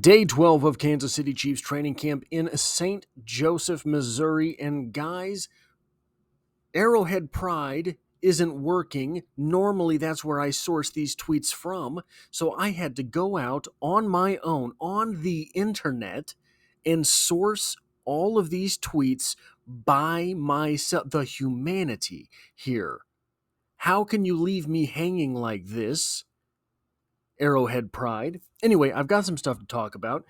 Day 12 of Kansas City Chiefs training camp in St. Joseph, Missouri. And guys, Arrowhead Pride isn't working. Normally, that's where I source these tweets from. So I had to go out on my own on the internet and source all of these tweets by myself. The humanity here. How can you leave me hanging like this? Arrowhead Pride. Anyway, I've got some stuff to talk about.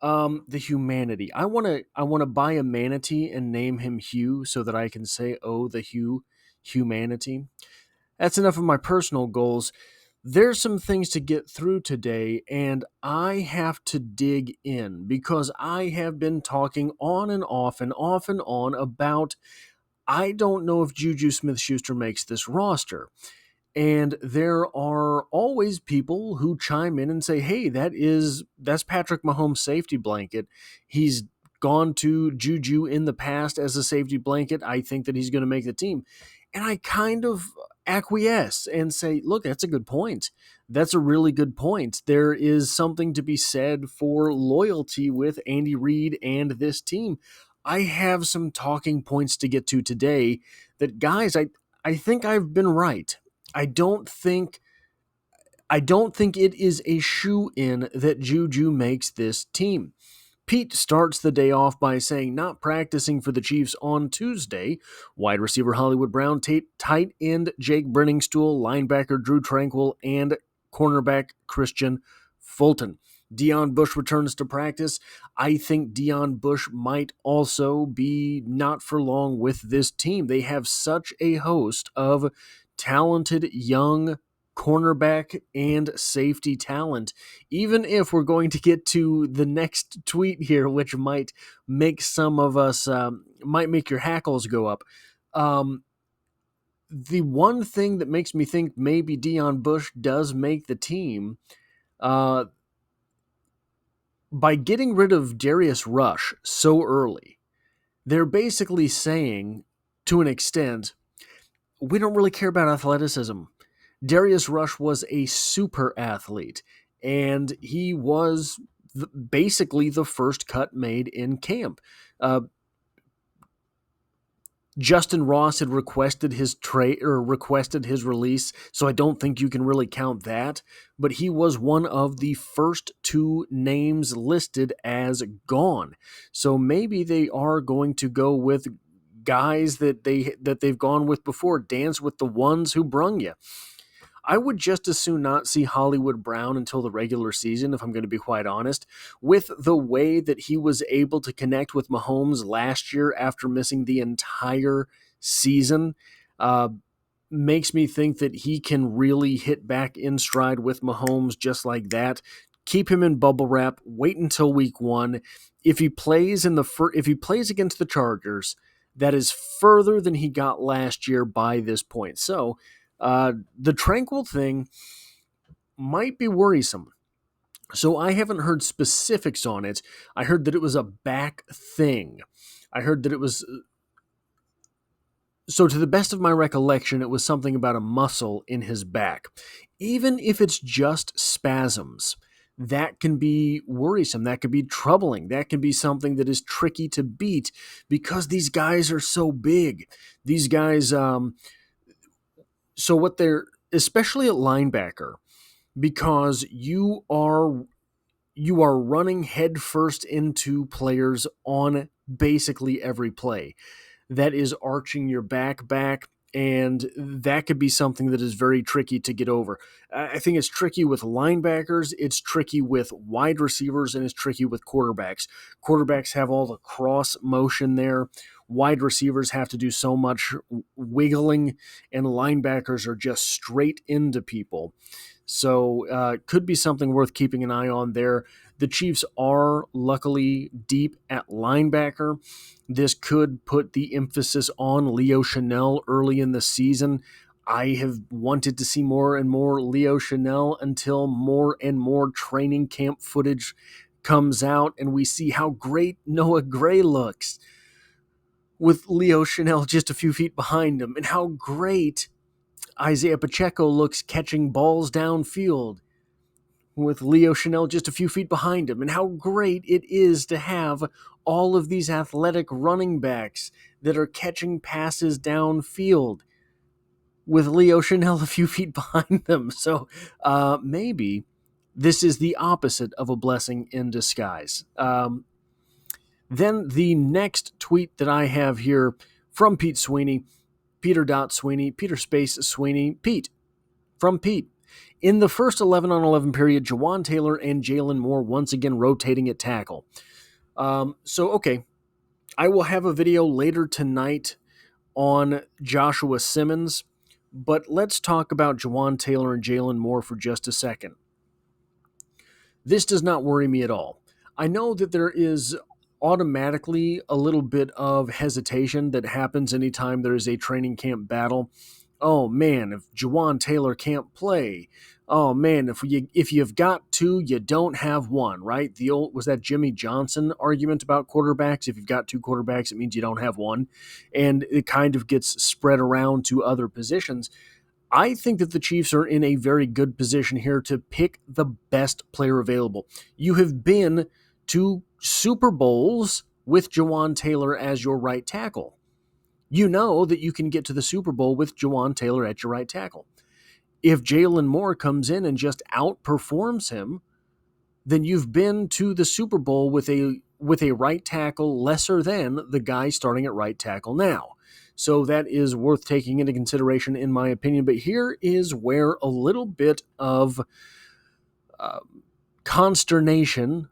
The humanity. I wanna buy a manatee and name him Hugh so that I can say, "Oh, the humanity." That's enough of my personal goals. There's some things to get through today, and I have to dig in because I have been talking on and off and off and on about I don't know if Juju Smith-Schuster makes this roster. And there are always people who chime in and say, hey, that's Patrick Mahomes' safety blanket. He's gone to Juju in the past as a safety blanket. I think that he's going to make the team. And I kind of acquiesce and say, look, that's a good point. That's a really good point. There is something to be said for loyalty with Andy Reid and this team. I have some talking points to get to today that, guys, I think I've been right. I don't think it is a shoe-in that Juju makes this team. Pete starts the day off by saying not practicing for the Chiefs on Tuesday. Wide receiver Hollywood Brown, tight end Jake Brenningstool, linebacker Drew Tranquill, and cornerback Christian Fulton. Deon Bush returns to practice. I think Deon Bush might also be not for long with this team. They have such a host of talented young cornerback and safety talent. Even if we're going to get to the next tweet here, which might make some of us, might make your hackles go up. The one thing that makes me think maybe Deon Bush does make the team, by getting rid of Darius Rush so early, they're basically saying, to an extent, we don't really care about athleticism. Darius Rush was a super athlete, and he was basically the first cut made in camp. Justin Ross had requested his release, so I don't think you can really count that. But he was one of the first two names listed as gone. So maybe they are going to go with guys that they've gone with before. Dance with the ones who brung you. I would just as soon not see Hollywood Brown until the regular season, if I'm going to be quite honest. With the way that he was able to connect with Mahomes last year after missing the entire season, makes me think that he can really hit back in stride with Mahomes just like that. Keep him in bubble wrap. Wait until week 1. If he plays if he plays against the Chargers, that is further than he got last year by this point. So, the Tranquill thing might be worrisome. So I haven't heard specifics on it. I heard that it was a back thing. I heard that it was... So to the best of my recollection, it was something about a muscle in his back. Even if it's just spasms, that can be worrisome. That could be troubling. That can be something that is tricky to beat because these guys are so big. These guys... So what they're, especially at linebacker, because you are running headfirst into players on basically every play. That is arching your back, and that could be something that is very tricky to get over. I think it's tricky with linebackers, it's tricky with wide receivers, and it's tricky with quarterbacks. Quarterbacks have all the cross motion there. Wide receivers have to do so much wiggling, and linebackers are just straight into people. So could be something worth keeping an eye on there. The Chiefs are luckily deep at linebacker. This could put the emphasis on Leo Chenal early in the season. I have wanted to see more and more Leo Chenal until more and more training camp footage comes out and we see how great Noah Gray looks with Leo Chenal just a few feet behind him, and how great Isaiah Pacheco looks catching balls downfield. with Leo Chanel just a few feet behind him, and how great it is to have all of these athletic running backs that are catching passes downfield with Leo Chanel a few feet behind them. So maybe this is the opposite of a blessing in disguise. Then the next tweet that I have here from Pete Sweeney, Peter Sweeney, Peter Space Sweeney, Pete, from Pete. In the first 11-on-11 period, Jawaan Taylor and Jalen Moore once again rotating at tackle. Okay, I will have a video later tonight on Joshua Simmons, but let's talk about Jawaan Taylor and Jalen Moore for just a second. This does not worry me at all. I know that there is automatically a little bit of hesitation that happens anytime there is a training camp battle. Oh man, if Jawaan Taylor can't play, oh man, if you've got two, you don't have one, right? The old, was that Jimmy Johnson argument about quarterbacks? If you've got two quarterbacks, it means you don't have one, and it kind of gets spread around to other positions. I think that the Chiefs are in a very good position here to pick the best player available. You have been to Super Bowls with Jawaan Taylor as your right tackle. You know that you can get to the Super Bowl with Jawaan Taylor at your right tackle. If Jalen Moore comes in and just outperforms him, then you've been to the Super Bowl with a right tackle lesser than the guy starting at right tackle now. So that is worth taking into consideration, in my opinion. But here is where a little bit of consternation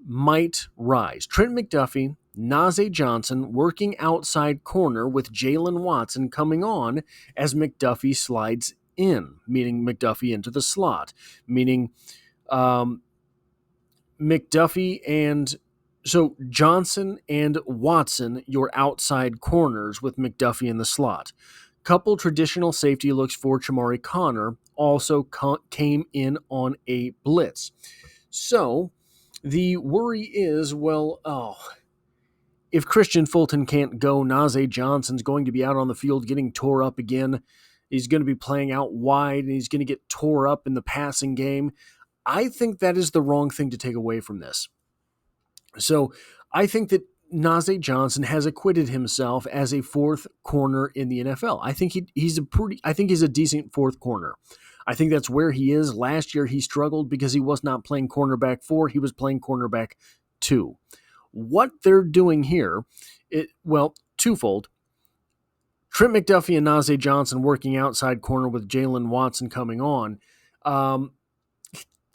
might rise. Trent McDuffie, Najee Johnson working outside corner with Jalen Watson coming on as McDuffie slides in, meaning McDuffie into the slot, meaning McDuffie and so Johnson and Watson, your outside corners with McDuffie in the slot. Couple traditional safety looks for Chamari Connor also came in on a blitz. So the worry is, if Christian Fulton can't go, Najee Johnson's going to be out on the field getting tore up again. He's going to be playing out wide, and he's going to get tore up in the passing game. I think that is the wrong thing to take away from this. So I think that Najee Johnson has acquitted himself as a fourth corner in the NFL. I think he's a decent fourth corner. I think that's where he is. Last year he struggled because he was not playing cornerback 4, he was playing cornerback 2. What they're doing here, twofold. Trent McDuffie and Najee Johnson working outside corner with Jalen Watson coming on.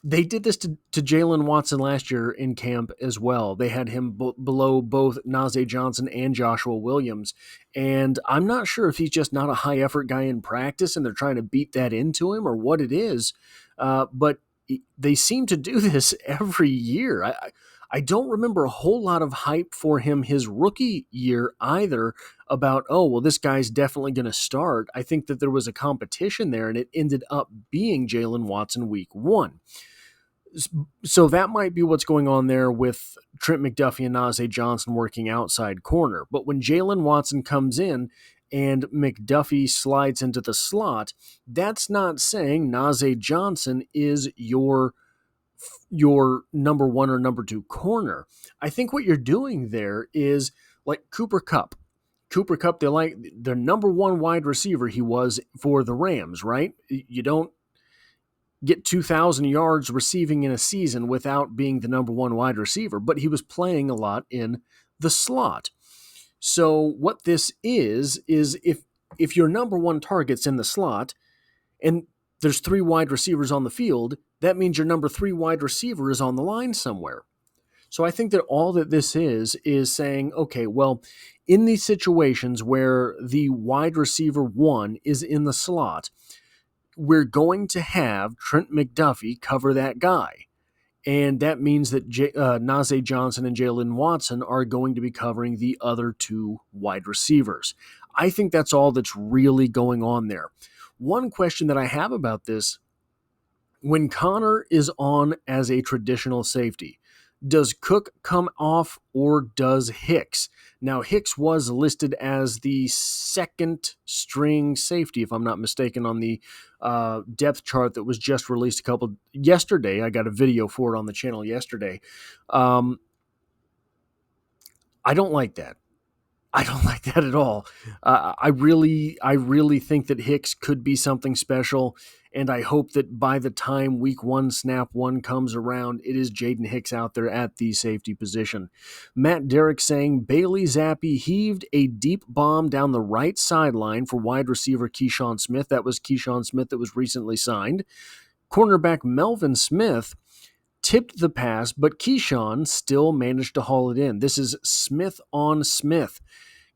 They did this to Jalen Watson last year in camp as well. They had him below both Najee Johnson and Joshua Williams. And I'm not sure if he's just not a high-effort guy in practice and they're trying to beat that into him or what it is. But they seem to do this every year. I don't remember a whole lot of hype for him his rookie year either about, this guy's definitely going to start. I think that there was a competition there, and it ended up being Jalen Watson week 1. So that might be what's going on there with Trent McDuffie and Najee Johnson working outside corner. But when Jalen Watson comes in and McDuffie slides into the slot, that's not saying Najee Johnson is your number 1 or number 2 corner. I think what you're doing there is like Cooper Kupp. Cooper Kupp, their number 1 wide receiver he was for the Rams, right? You don't get 2,000 yards receiving in a season without being the number 1 wide receiver, but he was playing a lot in the slot. So what this is if your number 1 target's in the slot and there's 3 wide receivers on the field, that means your number 3 wide receiver is on the line somewhere. So I think that all that this is saying, okay, well, in these situations where the wide receiver 1 is in the slot, we're going to have Trent McDuffie cover that guy. And that means that Najee Johnson and Jalen Watson are going to be covering the other 2 wide receivers. I think that's all that's really going on there. One question that I have about this, when Connor is on as a traditional safety, Does Cook come off or does Hicks? Now, Hicks was listed as the second string safety, if I'm not mistaken, on the depth chart that was just released yesterday. I got a video for it on the channel yesterday. I don't like that. I don't like that at all. I really think that Hicks could be something special, and I hope that by the time week one, snap one comes around, it is Jaden Hicks out there at the safety position. Matt Derrick saying Bailey Zappi heaved a deep bomb down the right sideline for wide receiver Keyshawn Smith. That was Keyshawn Smith that was recently signed. Cornerback Melvin Smith tipped the pass, but Keyshawn still managed to haul it in. This is Smith on Smith.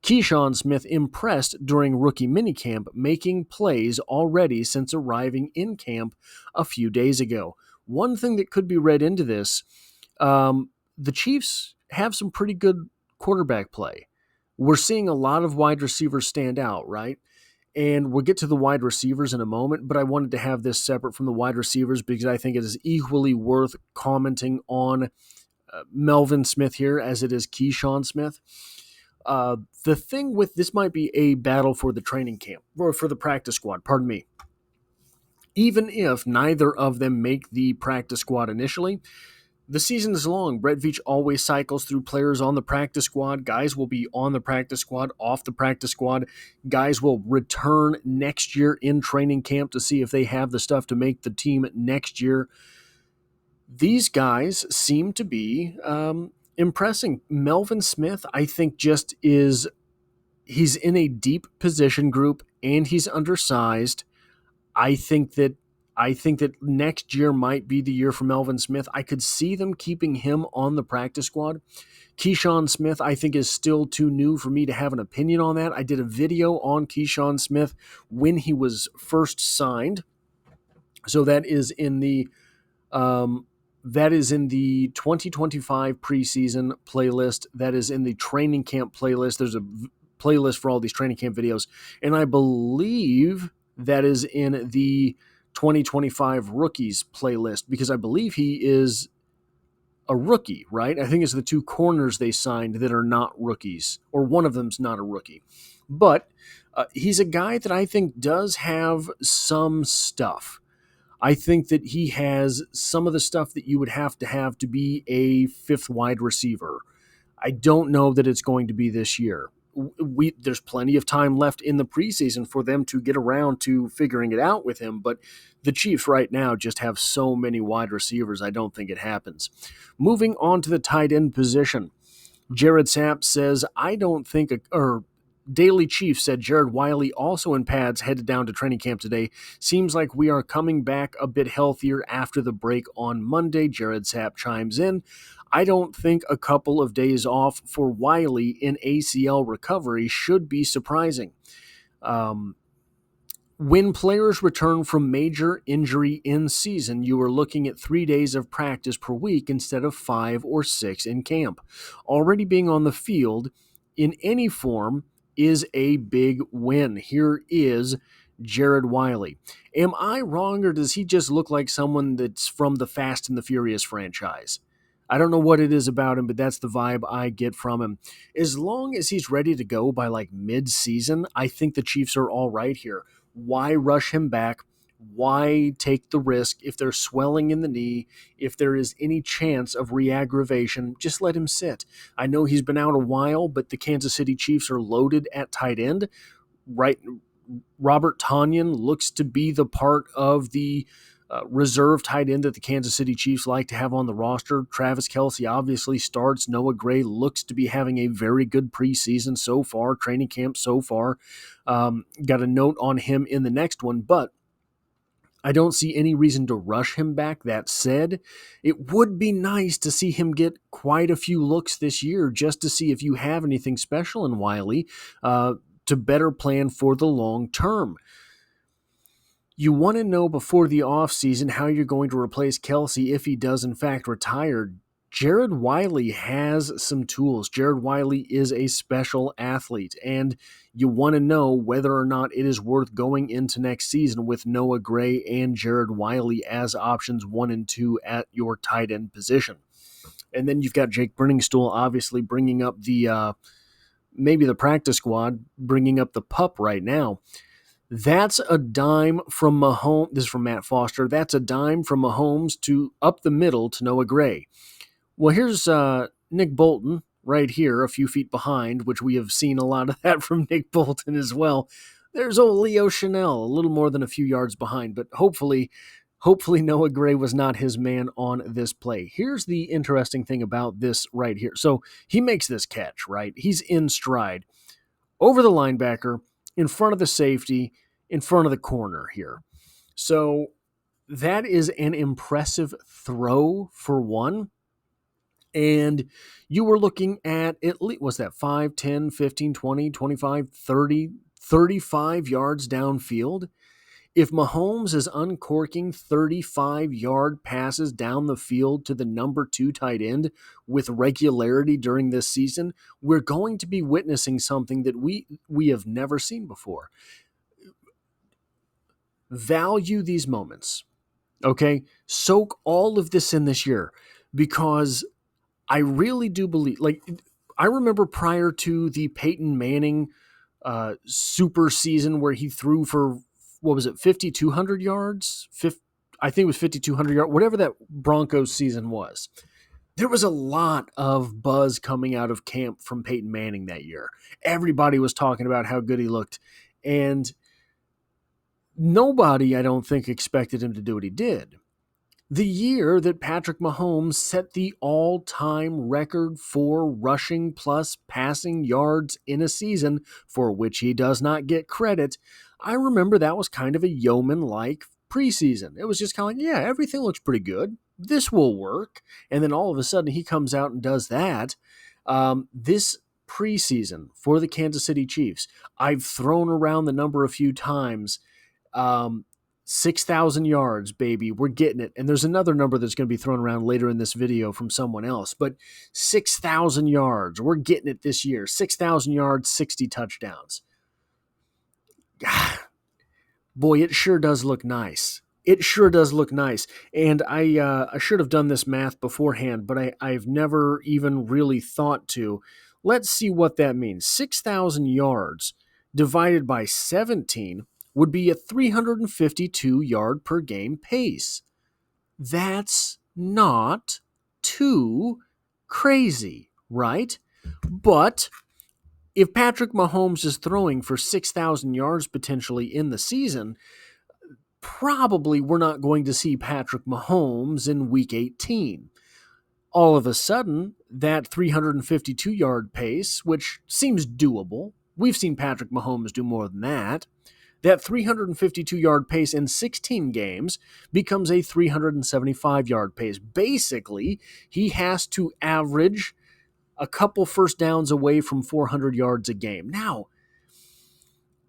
Keyshawn Smith impressed during rookie minicamp, making plays already since arriving in camp a few days ago. One thing that could be read into this, the Chiefs have some pretty good quarterback play. We're seeing a lot of wide receivers stand out, right? And we'll get to the wide receivers in a moment, but I wanted to have this separate from the wide receivers because I think it is equally worth commenting on Melvin Smith here as it is Keyshawn Smith. The thing with this might be a battle for the training camp, or for the practice squad, pardon me. Even if neither of them make the practice squad initially, the season is long. Brett Veach always cycles through players on the practice squad. Guys will be on the practice squad, off the practice squad. Guys will return next year in training camp to see if they have the stuff to make the team next year. These guys seem to be impressing. Melvin Smith, I think, he's in a deep position group and he's undersized. I think that next year might be the year for Melvin Smith. I could see them keeping him on the practice squad. Keyshawn Smith, I think, is still too new for me to have an opinion on that. I did a video on Keyshawn Smith when he was first signed. So that is in the 2025 preseason playlist. That is in the training camp playlist. There's a playlist for all these training camp videos. And I believe that is in the 2025 rookies playlist because I believe he is a rookie, right? I think it's the two corners they signed that are not rookies, or one of them's not a rookie. But he's a guy that I think does have some stuff. I think that he has some of the stuff that you would have to be a fifth wide receiver. I don't know that it's going to be this year. There's plenty of time left in the preseason for them to get around to figuring it out with him, but the Chiefs right now just have so many wide receivers, I don't think it happens. Moving on to the tight end position, Jared Sapp says, Daily Chief said Jared Wiley, also in pads, headed down to training camp today. Seems like we are coming back a bit healthier after the break on Monday. Jared Sapp chimes in. I don't think a couple of days off for Wiley in ACL recovery should be surprising. When players return from major injury in season, you are looking at 3 days of practice per week instead of 5 or 6 in camp. Already being on the field in any form is a big win. Here is Jared Wiley. Am I wrong, or does he just look like someone that's from the Fast and the Furious franchise? I don't know what it is about him, but that's the vibe I get from him. As long as he's ready to go by like mid-season, I think the Chiefs are all right here. Why rush him back? Why take the risk? If there's swelling in the knee, if there is any chance of re-aggravation, just let him sit. I know he's been out a while, but the Kansas City Chiefs are loaded at tight end. Right, Robert Tonyan looks to be the part of the reserve tight end that the Kansas City Chiefs like to have on the roster. Travis Kelce obviously starts. Noah Gray looks to be having a very good preseason so far, training camp so far. Got a note on him in the next one, but I don't see any reason to rush him back. That said, it would be nice to see him get quite a few looks this year just to see if you have anything special in Wiley to better plan for the long term. You want to know before the offseason how you're going to replace Kelce if he does in fact retire. Jared Wiley has some tools. Jared Wiley is a special athlete, and you want to know whether or not it is worth going into next season with Noah Gray and Jared Wiley as options 1 and 2 at your tight end position. And then you've got Jake Brenningstool obviously bringing up the maybe the practice squad, bringing up the pup right now. That's a dime from Mahomes. This is from Matt Foster. That's a dime from Mahomes to up the middle to Noah Gray. Well, here's Nick Bolton right here, a few feet behind, which we have seen a lot of that from Nick Bolton as well. There's old Leo Chanel, a little more than a few yards behind, but hopefully Noah Gray was not his man on this play. Here's the interesting thing about this right here. So he makes this catch, right? He's in stride over the linebacker, in front of the safety, in front of the corner here. So that is an impressive throw for one. And you were looking at least, was that 5, 10, 15, 20, 25, 30, 35 yards downfield? If Mahomes is uncorking 35-yard passes down the field to the number 2 tight end with regularity during this season, we're going to be witnessing something that we have never seen before. Value these moments, okay? Soak all of this in this year, because I really do believe, like, I remember prior to the Peyton Manning super season where he threw for, what was it, 5,200 yards? I think it was 5,200 yards, whatever that Broncos season was. There was a lot of buzz coming out of camp from Peyton Manning that year. Everybody was talking about how good he looked. And nobody, I don't think, expected him to do what he did. The year that Patrick Mahomes set the all-time record for rushing plus passing yards in a season, for which he does not get credit, I remember that was kind of a yeoman-like preseason. It was just kind of like, yeah, everything looks pretty good. This will work. And then all of a sudden he comes out and does that. This preseason for the Kansas City Chiefs, I've thrown around the number a few times. 6,000 yards, baby. We're getting it. And there's another number that's going to be thrown around later in this video from someone else. But 6,000 yards. We're getting it this year. 6,000 yards, 60 touchdowns. Boy, it sure does look nice. It sure does look nice. And I should have done this math beforehand, but I've never even really thought to. Let's see what that means. 6,000 yards divided by 17 would be a 352 yard per game pace. That's not too crazy, right? But if Patrick Mahomes is throwing for 6,000 yards potentially in the season, probably we're not going to see Patrick Mahomes in week 18. All of a sudden, that 352 yard pace, which seems doable, we've seen Patrick Mahomes do more than that, that 352-yard pace in 16 games becomes a 375-yard pace. Basically, he has to average a couple first downs away from 400 yards a game. Now,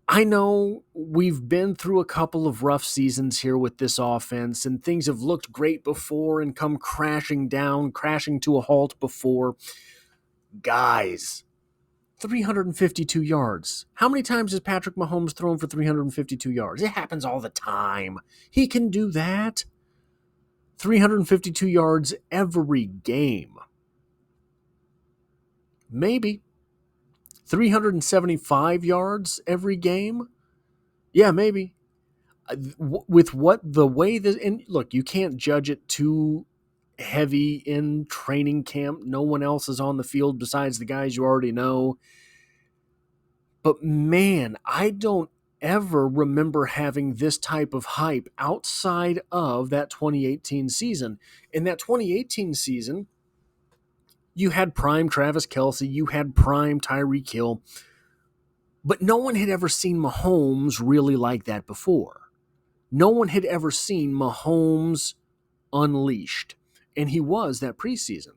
I know we've been through a couple of rough seasons here with this offense, and things have looked great before and come crashing down, crashing to a halt before. Guys, 352 yards. How many times has Patrick Mahomes thrown for 352 yards? It happens all the time. He can do that. 352 yards every game. Maybe. 375 yards every game? Yeah, maybe. With the way that, and look, you can't judge it too heavy in training camp. No one else is on the field besides the guys you already know. But man, I don't ever remember having this type of hype outside of that 2018 season. In that 2018 season, you had prime Travis Kelce, you had prime Tyreek Hill, but no one had ever seen Mahomes really like that before. No one had ever seen Mahomes unleashed, and he was that preseason.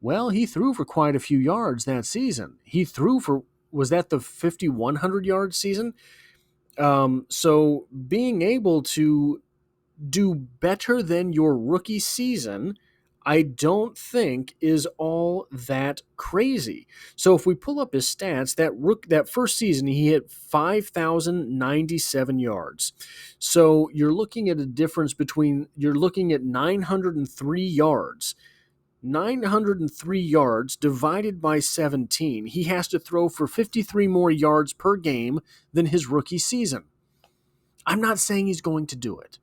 Well, he threw for quite a few yards that season. He threw for, was that the 5,100-yard season? So being able to do better than your rookie season, I don't think is all that crazy. So if we pull up his stats, that first season he hit 5,097 yards. So you're looking at a difference between, you're looking at 903 yards. 903 yards divided by 17. He has to throw for 53 more yards per game than his rookie season. I'm not saying he's going to do it,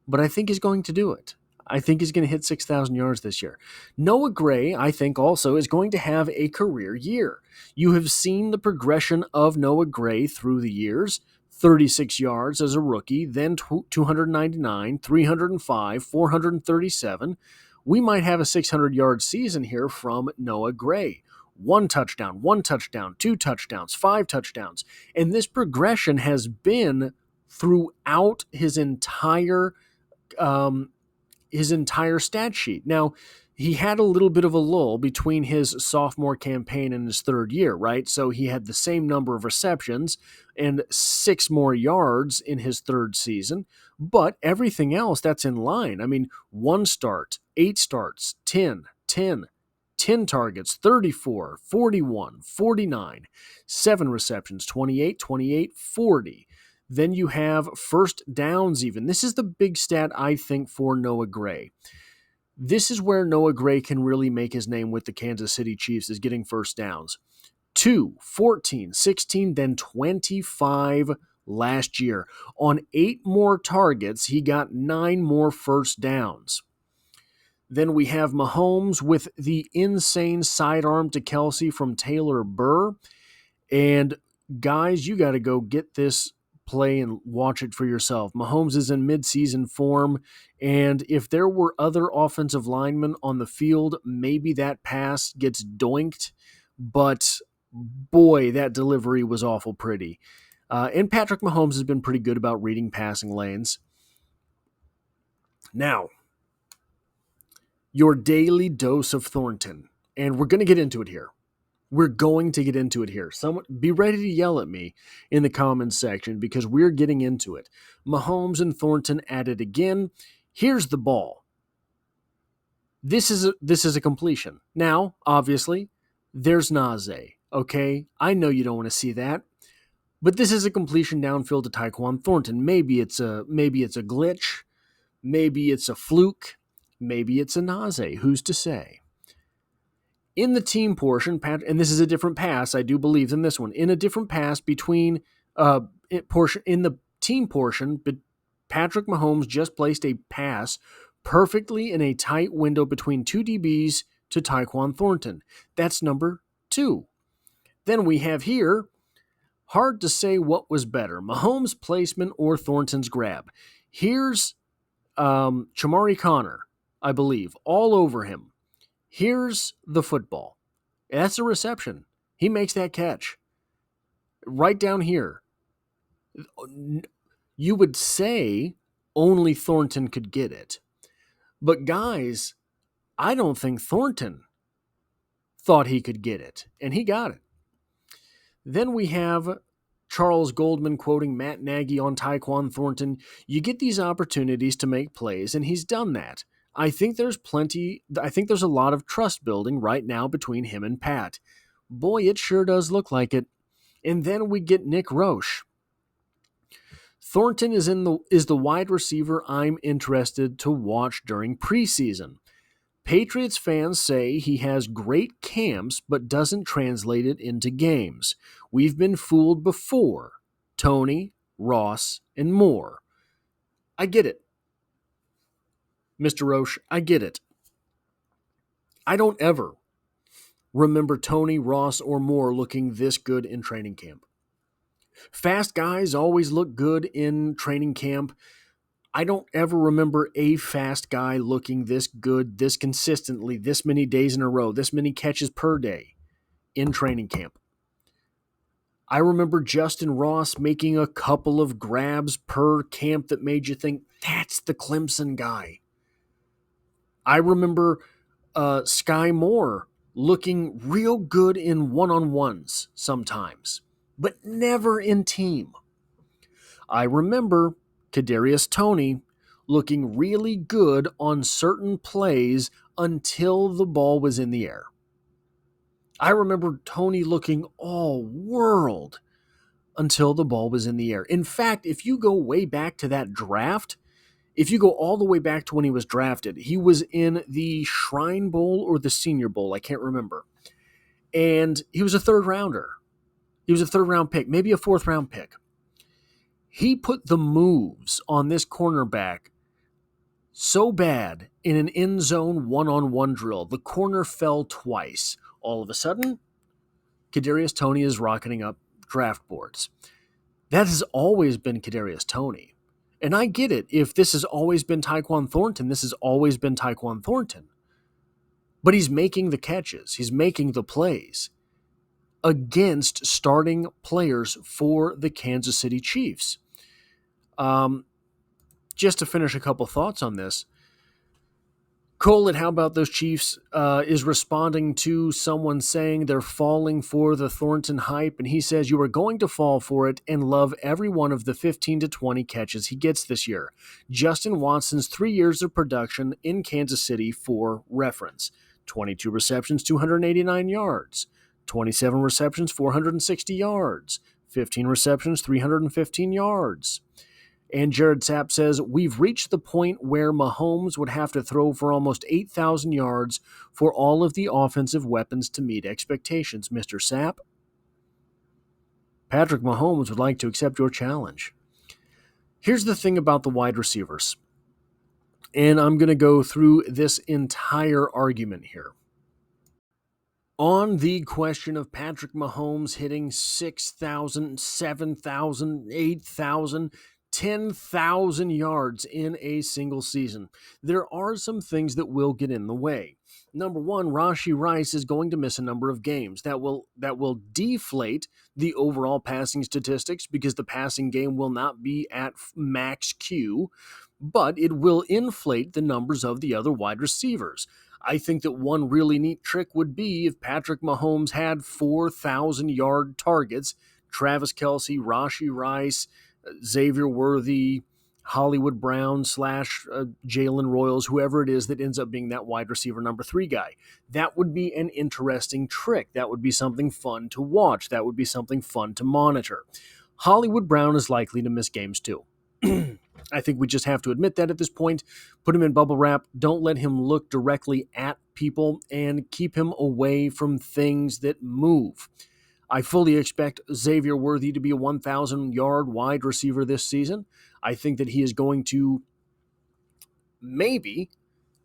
but I think he's going to do it. I think he's going to hit 6,000 yards this year. Noah Gray, I think, also is going to have a career year. You have seen the progression of Noah Gray through the years. 36 yards as a rookie, then 299, 305, 437. We might have a 600-yard season here from Noah Gray. 1 touchdown, 1 touchdown, 2 touchdowns, 5 touchdowns. And this progression has been throughout his entire stat sheet. Now, he had a little bit of a lull between his sophomore campaign and his third year, right? So he had the same number of receptions and 6 more yards in his third season, but everything else, that's in line. I mean, 1 start, 8 starts, 10 targets, 34, 41, 49, 7 receptions, 28, 28, 40. Then you have first downs even. This is the big stat, I think, for Noah Gray. This is where Noah Gray can really make his name with the Kansas City Chiefs, is getting first downs. 2, 14, 16, then 25 last year. On 8 more targets, he got 9 more first downs. Then we have Mahomes with the insane sidearm to Kelsey from Taylor Burr. And guys, you got to go get this play and watch it for yourself. Mahomes is in midseason form, and if there were other offensive linemen on the field, maybe that pass gets doinked, but boy, that delivery was awful pretty. And Patrick Mahomes has been pretty good about reading passing lanes. Now, your daily dose of Thornton, and we're going to get into it here. We're going to get into it here. Someone be ready to yell at me in the comments section because we're getting into it. Mahomes and Thornton at it again. Here's the ball. This is a completion. Now, obviously, there's Najee. Okay, I know you don't want to see that, but this is a completion downfield to Tyquan Thornton. Maybe it's a glitch, maybe it's a fluke, maybe it's a Najee. Who's to say? In the team portion, and this is a different pass, I do believe, than this one. In a different pass in the team portion, Patrick Mahomes just placed a pass perfectly in a tight window between 2 DBs to Tyquan Thornton. That's number 2. Then we have here, hard to say what was better, Mahomes' placement or Thornton's grab. Here's Chamari Connor, I believe, all over him. Here's the football. That's a reception. He makes that catch. Right down here. You would say only Thornton could get it. But guys, I don't think Thornton thought he could get it. And he got it. Then we have Charles Goldman quoting Matt Nagy on Tyquan Thornton. You get these opportunities to make plays, and he's done that. I think there's a lot of trust building right now between him and Pat. Boy, it sure does look like it. And then we get Nick Roche. Thornton is the wide receiver I'm interested to watch during preseason. Patriots fans say he has great camps but doesn't translate it into games. We've been fooled before. Tony, Ross, and more. I get it. Mr. Roche, I get it. I don't ever remember Tony, Ross, or Moore looking this good in training camp. Fast guys always look good in training camp. I don't ever remember a fast guy looking this good, this consistently, this many days in a row, this many catches per day in training camp. I remember Justin Ross making a couple of grabs per camp that made you think, that's the Clemson guy. I remember Sky Moore looking real good in one-on-ones sometimes, but never in team. I remember Kadarius Toney looking really good on certain plays until the ball was in the air. I remember Toney looking all world until the ball was in the air. In fact, if you go way back to that draft, If you go all the way back to when he was drafted, he was in the Shrine Bowl or the Senior Bowl, I can't remember. And he was a third rounder. He was a third round pick, maybe a fourth round pick. He put the moves on this cornerback so bad in an end zone one-on-one drill. The corner fell twice. All of a sudden, Kadarius Toney is rocketing up draft boards. That has always been Kadarius Toney. And I get it. If this has always been Tyquan Thornton, this has always been Tyquan Thornton. But he's making the catches. He's making the plays against starting players for the Kansas City Chiefs. Just to finish a couple thoughts on this, Cole at How About Those Chiefs is responding to someone saying they're falling for the Thornton hype, and he says, you are going to fall for it and love every one of the 15 to 20 catches he gets this year. Justin Watson's 3 years of production in Kansas City for reference. 22 receptions, 289 yards. 27 receptions, 460 yards. 15 receptions, 315 yards. And Jared Sapp says, we've reached the point where Mahomes would have to throw for almost 8,000 yards for all of the offensive weapons to meet expectations. Mr. Sapp, Patrick Mahomes would like to accept your challenge. Here's the thing about the wide receivers. And I'm going to go through this entire argument here. On the question of Patrick Mahomes hitting 6,000, 7,000, 8,000, 10,000 yards in a single season, there are some things that will get in the way. Number one, Rashee Rice is going to miss a number of games. That will deflate the overall passing statistics because the passing game will not be at max Q, but it will inflate the numbers of the other wide receivers. I think that one really neat trick would be if Patrick Mahomes had 4,000-yard targets, Travis Kelce, Rashee Rice, Xavier Worthy, Hollywood Brown / Jalen Royals, whoever it is that ends up being that wide receiver number 3 guy. That would be an interesting trick. That would be something fun to watch. That would be something fun to monitor. Hollywood Brown is likely to miss games too. I think we just have to admit that at this point. Put him in bubble wrap. Don't let him look directly at people and keep him away from things that move. I fully expect Xavier Worthy to be a 1,000-yard wide receiver this season. I think that he is going to, maybe,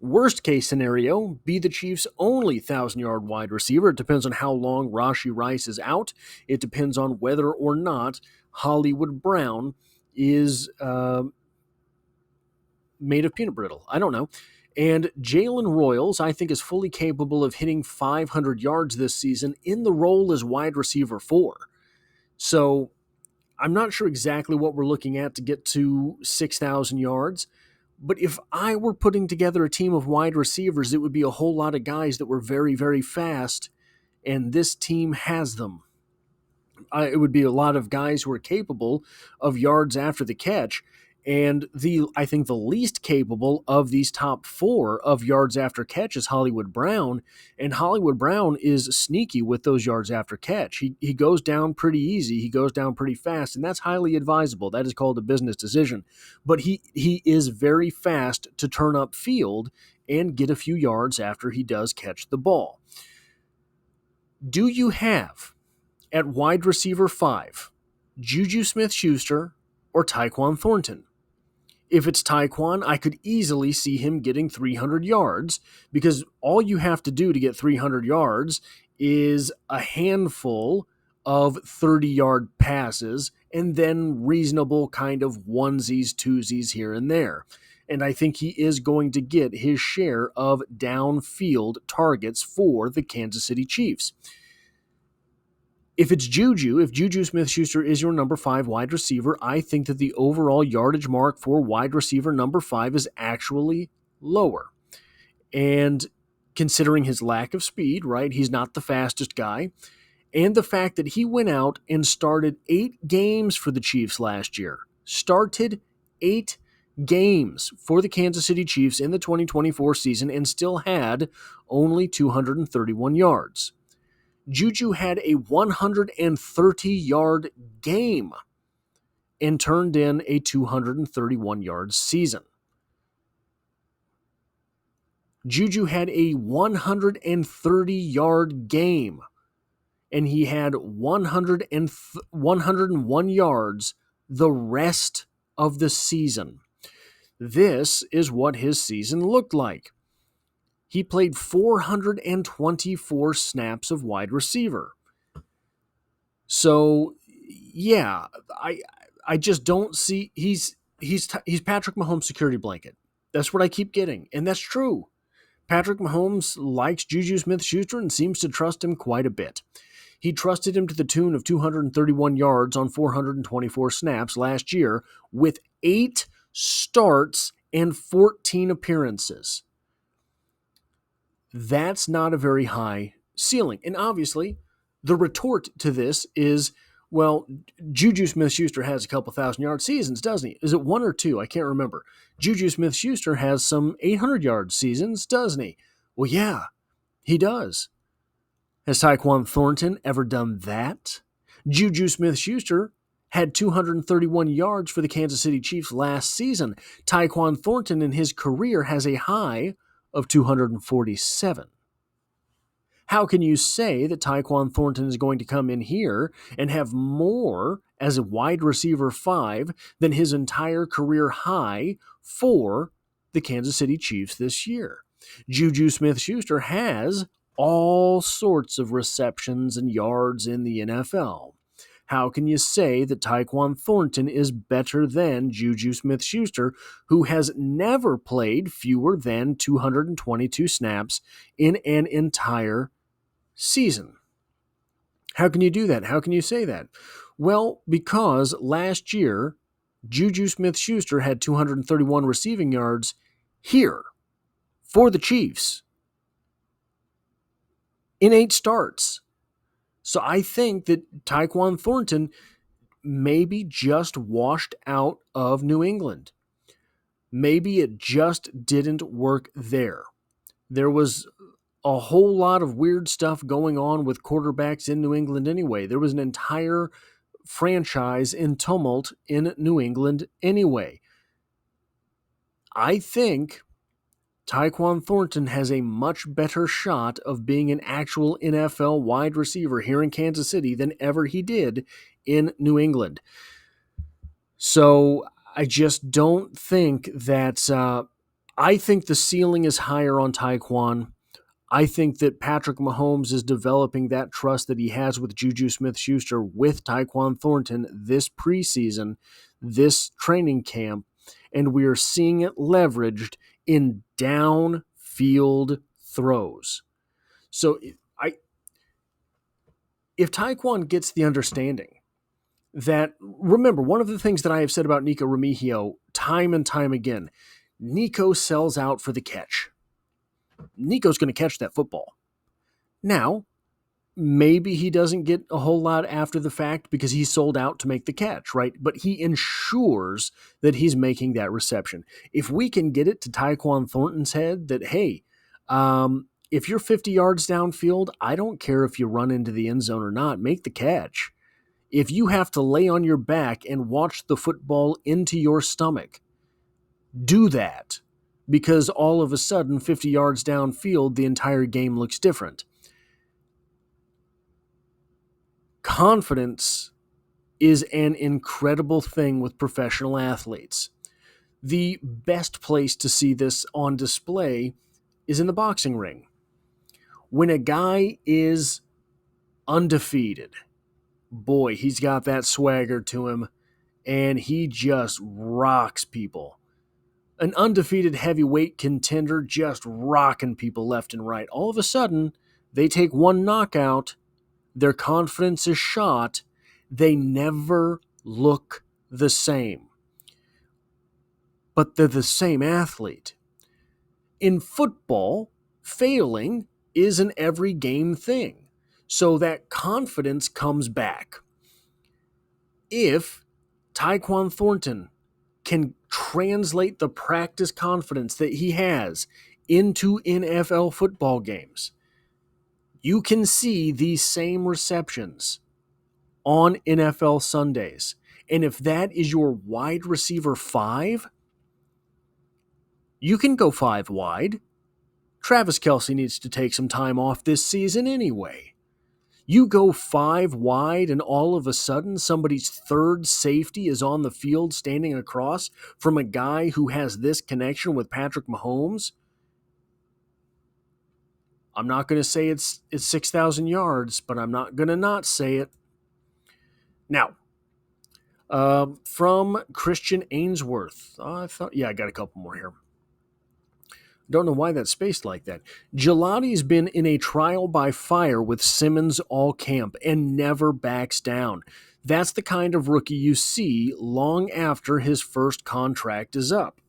worst case scenario, be the Chiefs' only 1,000-yard wide receiver. It depends on how long Rashee Rice is out. It depends on whether or not Hollywood Brown is made of peanut brittle. I don't know. And Jalen Royals, I think, is fully capable of hitting 500 yards this season in the role as wide receiver 4. So I'm not sure exactly what we're looking at to get to 6,000 yards. But if I were putting together a team of wide receivers, it would be a whole lot of guys that were very, very fast. And this team has them. It would be a lot of guys who are capable of yards after the catch. And I think the least capable of these top 4 of yards after catch is Hollywood Brown. And Hollywood Brown is sneaky with those yards after catch. He goes down pretty easy. He goes down pretty fast, and that's highly advisable. That is called a business decision. But he is very fast to turn up field and get a few yards after he does catch the ball. Do you have, at wide receiver 5, Juju Smith-Schuster or Tyquan Thornton? If it's Tyquan, I could easily see him getting 300 yards because all you have to do to get 300 yards is a handful of 30-yard passes and then reasonable kind of onesies, twosies here and there. And I think he is going to get his share of downfield targets for the Kansas City Chiefs. If it's Juju, if Juju Smith-Schuster is your number 5 wide receiver, I think that the overall yardage mark for wide receiver number 5 is actually lower. And considering his lack of speed, right, he's not the fastest guy, and the fact that he went out and started 8 games for the Chiefs last year, started 8 games for the Kansas City Chiefs in the 2024 season and still had only 231 yards. Juju had a 130-yard game and turned in a 231-yard season. Juju had a 130-yard game, and he had 101 yards the rest of the season. This is what his season looked like. He played 424 snaps of wide receiver. So, yeah, I just don't see he's Patrick Mahomes' security blanket. That's what I keep getting, and that's true. Patrick Mahomes likes Juju Smith-Schuster and seems to trust him quite a bit. He trusted him to the tune of 231 yards on 424 snaps last year with 8 starts and 14 appearances. That's not a very high ceiling. And obviously, the retort to this is, well, Juju Smith-Schuster has a couple 1,000-yard seasons, doesn't he? Is it 1 or 2? I can't remember. Juju Smith-Schuster has some 800-yard seasons, doesn't he? Well, yeah, he does. Has Tyquan Thornton ever done that? Juju Smith-Schuster had 231 yards for the Kansas City Chiefs last season. Tyquan Thornton in his career has a high of 247. How can you say that Tyquan Thornton is going to come in here and have more as a wide receiver 5 than his entire career high for the Kansas City Chiefs this year? Juju Smith-Schuster has all sorts of receptions and yards in the NFL. How can you say that Tyquan Thornton is better than Juju Smith-Schuster, who has never played fewer than 222 snaps in an entire season? How can you do that? How can you say that? Well, because last year, Juju Smith-Schuster had 231 receiving yards here for the Chiefs in 8 starts. So I think that Tyquan Thornton maybe just washed out of New England. Maybe it just didn't work there. There was a whole lot of weird stuff going on with quarterbacks in New England anyway. There was an entire franchise in tumult in New England anyway. I think Tyquan Thornton has a much better shot of being an actual NFL wide receiver here in Kansas City than ever he did in New England. So I just don't think that I think the ceiling is higher on Tyquan. I think that Patrick Mahomes is developing that trust that he has with Juju Smith-Schuster with Tyquan Thornton this preseason, this training camp, and we are seeing it leveraged in downfield throws. So if Tyquan gets the understanding that, remember, one of the things that I have said about Nico Remigio time and time again, Nico sells out for the catch. Nico's going to catch that football. Now, maybe he doesn't get a whole lot after the fact because he sold out to make the catch, right? But he ensures that he's making that reception. If we can get it to Tyquan Thornton's head that, hey, if you're 50 yards downfield, I don't care if you run into the end zone or not, make the catch. If you have to lay on your back and watch the football into your stomach, do that. Because all of a sudden, 50 yards downfield, the entire game looks different. Confidence is an incredible thing with professional athletes. The best place to see this on display is in the boxing ring. When a guy is undefeated, boy, he's got that swagger to him, and he just rocks people. An undefeated heavyweight contender just rocking people left and right. All of a sudden, they take one knockout, their confidence is shot, they never look the same. But they're the same athlete. In football, failing is an every game thing. So that confidence comes back. If Tyquan Thornton can translate the practice confidence that he has into NFL football games, you can see these same receptions on NFL Sundays. And if that is your wide receiver 5, you can go 5 wide. Travis Kelce needs to take some time off this season anyway. You go 5 wide, and all of a sudden, somebody's third safety is on the field standing across from a guy who has this connection with Patrick Mahomes. I'm not going to say it's 6,000 yards, but I'm not going to not say it. Now, from Christian Ainsworth. I got a couple more here. Don't know why that's spaced like that. Gelati's been in a trial by fire with Simmons all camp and never backs down. That's the kind of rookie you see long after his first contract is up.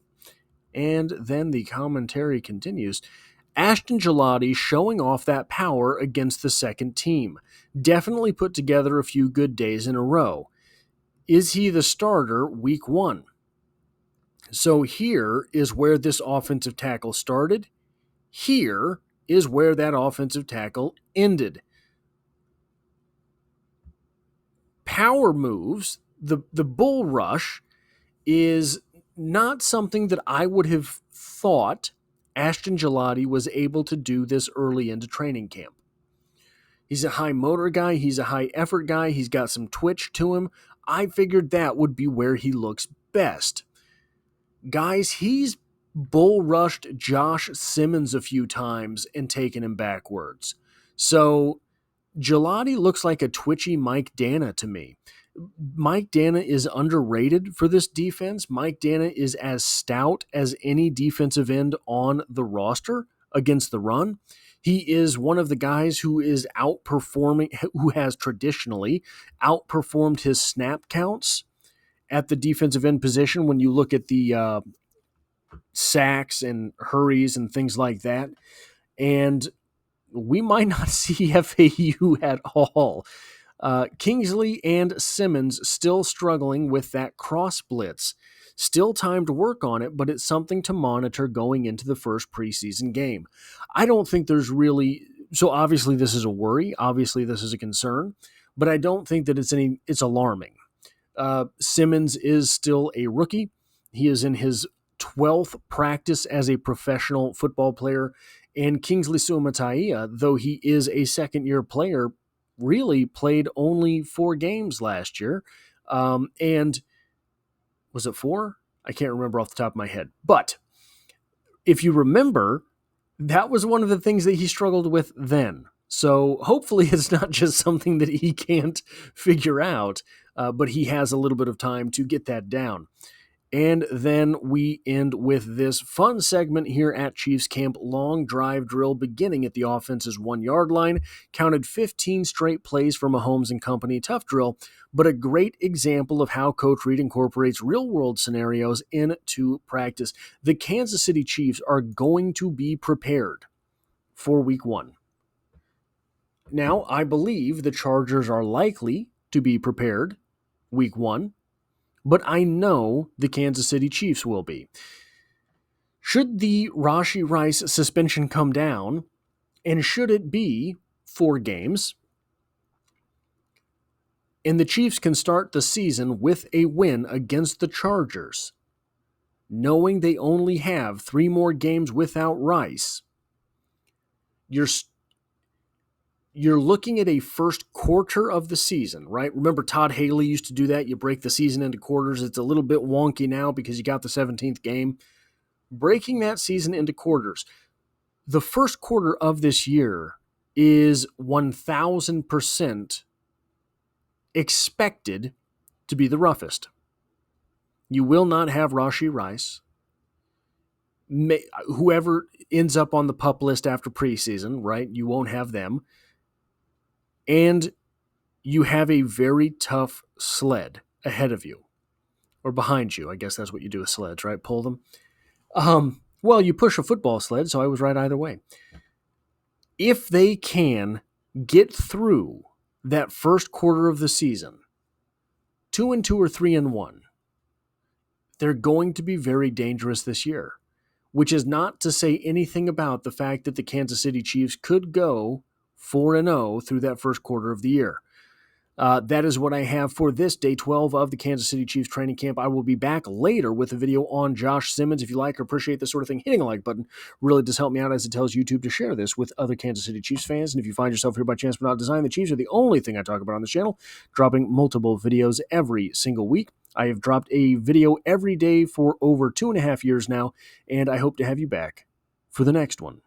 And then the commentary continues. Ashton Gelati showing off that power against the second team. Definitely put together a few good days in a row. Is he the starter week 1? So here is where this offensive tackle started. Here is where that offensive tackle ended. Power moves, the bull rush, is not something that I would have thought Ashton Gelati was able to do this early into training camp. He's a high motor guy. He's a high effort guy. He's got some twitch to him. I figured that would be where he looks best. Guys, he's bull rushed Josh Simmons a few times and taken him backwards. So Gelati looks like a twitchy Mike Danna to me. Mike Danna is underrated for this defense. Mike Danna is as stout as any defensive end on the roster against the run. He is one of the guys who is who has traditionally outperformed his snap counts at the defensive end position when you look at the sacks and hurries and things like that. And we might not see FAU at all. Kingsley and Simmons still struggling with that cross blitz. Still time to work on it, but it's something to monitor going into the first preseason game. I don't think there's really... So obviously this is a worry. Obviously this is a concern. But I don't think that it's alarming. Simmons is still a rookie. He is in his 12th practice as a professional football player. And Kingsley Suamataia, though he is a second-year player, really played only 4 games last year. And was it 4? I can't remember off the top of my head. But if you remember, that was one of the things that he struggled with then. So hopefully it's not just something that he can't figure out, but he has a little bit of time to get that down. And then we end with this fun segment here at Chiefs Camp. Long drive drill beginning at the offense's 1-yard line. Counted 15 straight plays for Mahomes and company. Tough drill, but a great example of how Coach Reid incorporates real-world scenarios into practice. The Kansas City Chiefs are going to be prepared for week 1. Now, I believe the Chargers are likely to be prepared week 1, but I know the Kansas City Chiefs will be. Should the Rashee Rice suspension come down, and should it be 4 games, and the Chiefs can start the season with a win against the Chargers, knowing they only have 3 more games without Rice, you're looking at a first quarter of the season, right? Remember, Todd Haley used to do that. You break the season into quarters. It's a little bit wonky now because you got the 17th game. Breaking that season into quarters. The first quarter of this year is 1,000% expected to be the roughest. You will not have Rashee Rice. Whoever ends up on the PUP list after preseason, right? You won't have them. And you have a very tough sled ahead of you. Or behind you. I guess that's what you do with sleds, right? Pull them. Well, you push a football sled, so I was right either way. If they can get through that first quarter of the season, 2-2 or 3-1, they're going to be very dangerous this year. Which is not to say anything about the fact that the Kansas City Chiefs could go 4-0 through that first quarter of the year. That is what I have for this day 12 of the Kansas City Chiefs training camp. I will be back later with a video on Josh Simmons. If you like or appreciate this sort of thing, hitting a like button really does help me out, as it tells YouTube to share this with other Kansas City Chiefs fans. And if you find yourself here by chance but not design, the Chiefs are the only thing I talk about on this channel, dropping multiple videos every single week. I have dropped a video every day for over 2.5 years now, and I hope to have you back for the next one.